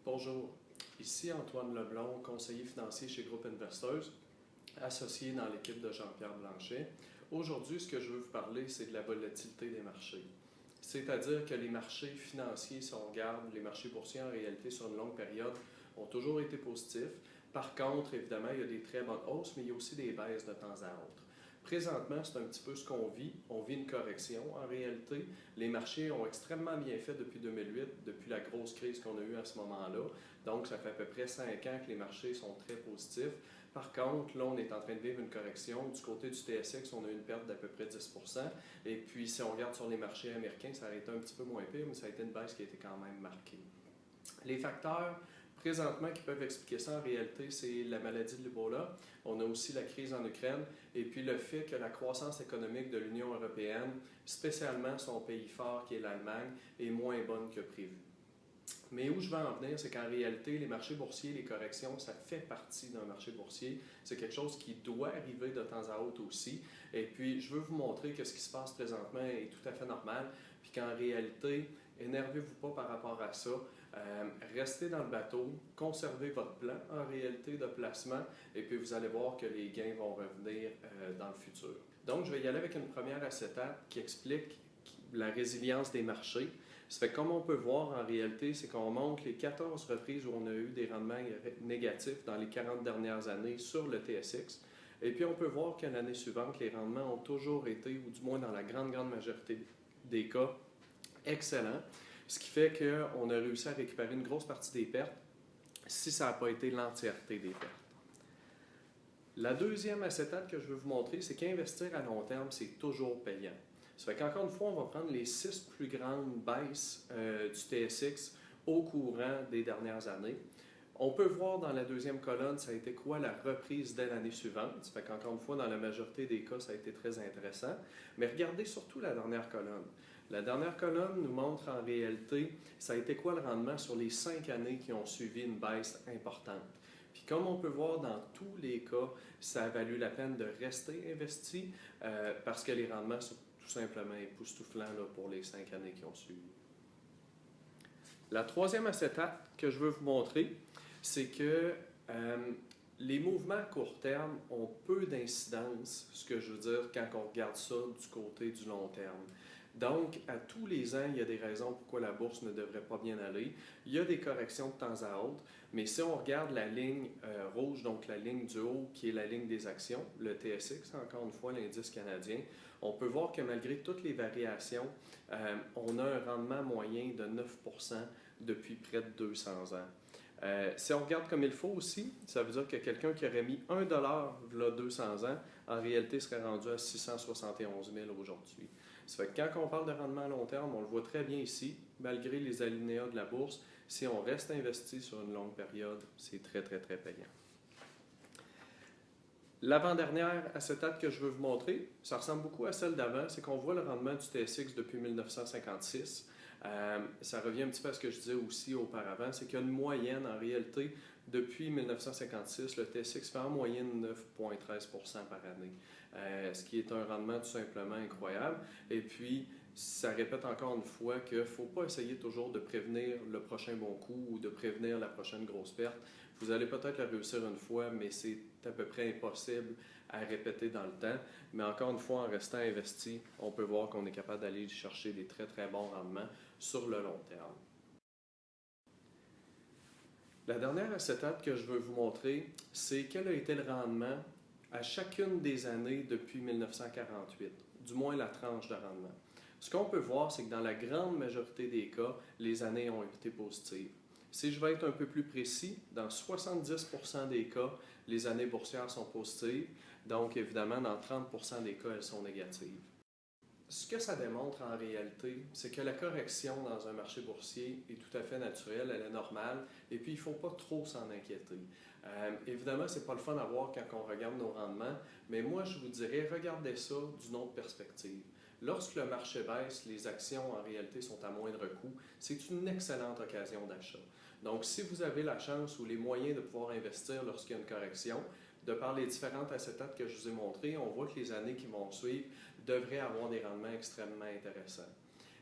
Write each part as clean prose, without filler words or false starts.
Bonjour, ici Antoine Leblond, conseiller financier chez Groupe Investors, associé dans l'équipe de Jean-Pierre Blanchet. Aujourd'hui, ce que je veux vous parler, c'est de la volatilité des marchés. C'est-à-dire que les marchés financiers, si on regarde les marchés boursiers en réalité sur une longue période, ont toujours été positifs. Par contre, évidemment, il y a des très bonnes hausses, mais il y a aussi des baisses de temps à autre. Présentement, c'est un petit peu ce qu'on vit. On vit une correction. En réalité, les marchés ont extrêmement bien fait depuis 2008, depuis la grosse crise qu'on a eue à ce moment-là. Donc, ça fait à peu près 5 ans que les marchés sont très positifs. Par contre, là, on est en train de vivre une correction. Du côté du TSX, on a eu une perte d'à peu près 10%. Et puis, si on regarde sur les marchés américains, ça a été un petit peu moins pire, mais ça a été une baisse qui a été quand même marquée. Les facteurs présentement qui peuvent expliquer ça en réalité, c'est la maladie de l'Ebola. On a aussi la crise en Ukraine et puis le fait que la croissance économique de l'Union européenne, spécialement son pays fort qui est l'Allemagne, est moins bonne que prévu. Mais où je veux en venir, c'est qu'en réalité, les marchés boursiers, les corrections, ça fait partie d'un marché boursier. C'est quelque chose qui doit arriver de temps à autre aussi. Et puis, je veux vous montrer que ce qui se passe présentement est tout à fait normal, puis qu'en réalité, énervez-vous pas par rapport à ça. Restez dans le bateau, conservez votre plan en réalité de placement, et puis vous allez voir que les gains vont revenir dans le futur. Donc, je vais y aller avec une première acétate qui explique la résilience des marchés. Ça fait comme on peut voir en réalité, c'est qu'on montre les 14 reprises où on a eu des rendements négatifs dans les 40 dernières années sur le TSX. Et puis on peut voir que l'année suivante, les rendements ont toujours été, ou du moins dans la grande majorité des cas, excellents. Ce qui fait qu'on a réussi à récupérer une grosse partie des pertes si ça n'a pas été l'entièreté des pertes. La deuxième acétate que je veux vous montrer, c'est qu'investir à long terme, c'est toujours payant. Ça fait qu'encore une fois, on va prendre les 6 plus grandes baisses du TSX au courant des dernières années. On peut voir dans la deuxième colonne, ça a été quoi la reprise dès l'année suivante. Ça fait qu'encore une fois, dans la majorité des cas, ça a été très intéressant. Mais regardez surtout la dernière colonne. La dernière colonne nous montre en réalité, ça a été quoi le rendement sur les 5 années qui ont suivi une baisse importante. Puis comme on peut voir dans tous les cas, ça a valu la peine de rester investi parce que les rendements sont tout simplement époustouflants là, pour les 5 années qui ont suivi. La troisième acétate que je veux vous montrer, c'est que les mouvements à court terme ont peu d'incidence, ce que je veux dire, quand on regarde ça du côté du long terme. Donc, à tous les ans, il y a des raisons pourquoi la bourse ne devrait pas bien aller. Il y a des corrections de temps à autre, mais si on regarde la ligne rouge, donc la ligne du haut, qui est la ligne des actions, le TSX, encore une fois l'indice canadien, on peut voir que malgré toutes les variations, on a un rendement moyen de 9% depuis près de 200 ans. Si on regarde comme il faut aussi, ça veut dire que quelqu'un qui aurait mis 1 dollar il y a 200 ans, en réalité serait rendu à 671 000 aujourd'hui. Ça fait que quand on parle de rendement à long terme, on le voit très bien ici, malgré les alinéas de la bourse, si on reste investi sur une longue période, c'est très payant. L'avant-dernière acétate que je veux vous montrer, ça ressemble beaucoup à celle d'avant, c'est qu'on voit le rendement du TSX depuis 1956. Ça revient un petit peu à ce que je disais aussi auparavant, c'est qu'il y a une moyenne en réalité, depuis 1956, le TSX fait en moyenne 9,13% par année, ce qui est un rendement tout simplement incroyable. Et puis, ça répète encore une fois qu'il ne faut pas essayer toujours de prévenir le prochain bon coup ou de prévenir la prochaine grosse perte. Vous allez peut-être la réussir une fois, mais c'est à peu près impossible à répéter dans le temps. Mais encore une fois, en restant investi, on peut voir qu'on est capable d'aller chercher des très bons rendements sur le long terme. La dernière acétate que je veux vous montrer, c'est quel a été le rendement à chacune des années depuis 1948, du moins la tranche de rendement. Ce qu'on peut voir, c'est que dans la grande majorité des cas, les années ont été positives. Si je vais être un peu plus précis, dans 70% des cas, les années boursières sont positives. Donc, évidemment, dans 30% des cas, elles sont négatives. Ce que ça démontre en réalité, c'est que la correction dans un marché boursier est tout à fait naturelle, elle est normale, et puis il ne faut pas trop s'en inquiéter. Évidemment, ce n'est pas le fun à voir quand on regarde nos rendements, mais moi je vous dirais, regardez ça d'une autre perspective. Lorsque le marché baisse, les actions en réalité sont à moindre coût. C'est une excellente occasion d'achat. Donc, si vous avez la chance ou les moyens de pouvoir investir lorsqu'il y a une correction, de par les différentes acétates que je vous ai montrées, on voit que les années qui vont suivre devraient avoir des rendements extrêmement intéressants.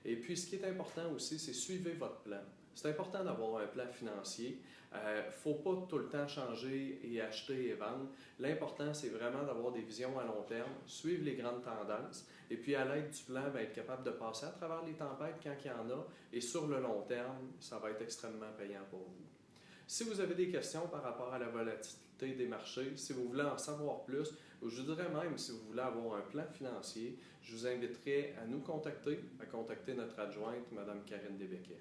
Et puis, ce qui est important aussi, c'est suivez votre plan. C'est important d'avoir un plan financier. Il ne faut pas tout le temps changer et acheter et vendre. L'important, c'est vraiment d'avoir des visions à long terme, suivre les grandes tendances et puis à l'aide du plan, être capable de passer à travers les tempêtes quand il y en a et sur le long terme, ça va être extrêmement payant pour vous. Si vous avez des questions par rapport à la volatilité des marchés, si vous voulez en savoir plus, ou je dirais même si vous voulez avoir un plan financier, je vous inviterai à nous contacter, à contacter notre adjointe, Mme Karine Desbecquet.